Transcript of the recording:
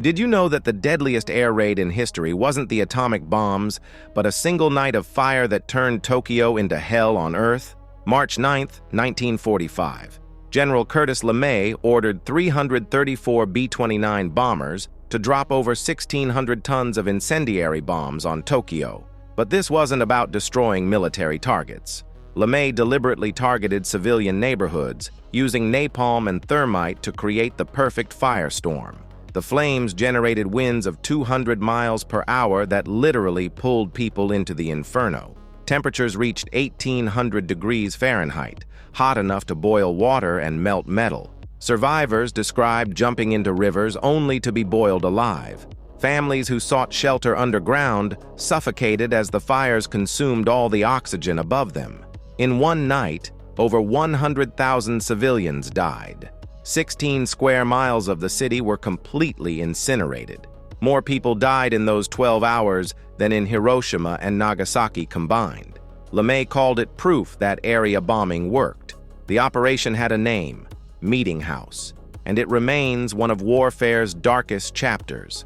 Did you know that the deadliest air raid in history wasn't the atomic bombs, but a single night of fire that turned Tokyo into hell on Earth? March 9, 1945. General Curtis LeMay ordered 334 B-29 bombers to drop over 1,600 tons of incendiary bombs on Tokyo. But this wasn't about destroying military targets. LeMay deliberately targeted civilian neighborhoods, using napalm and thermite to create the perfect firestorm. The flames generated winds of 200 miles per hour that literally pulled people into the inferno. Temperatures reached 1,800 degrees Fahrenheit, hot enough to boil water and melt metal. Survivors described jumping into rivers only to be boiled alive. Families who sought shelter underground suffocated as the fires consumed all the oxygen above them. In one night, over 100,000 civilians died. 16 square miles of the city were completely incinerated. More people died in those 12 hours than in Hiroshima and Nagasaki combined. LeMay called it proof that area bombing worked. The operation had a name, Meeting House, and it remains one of warfare's darkest chapters.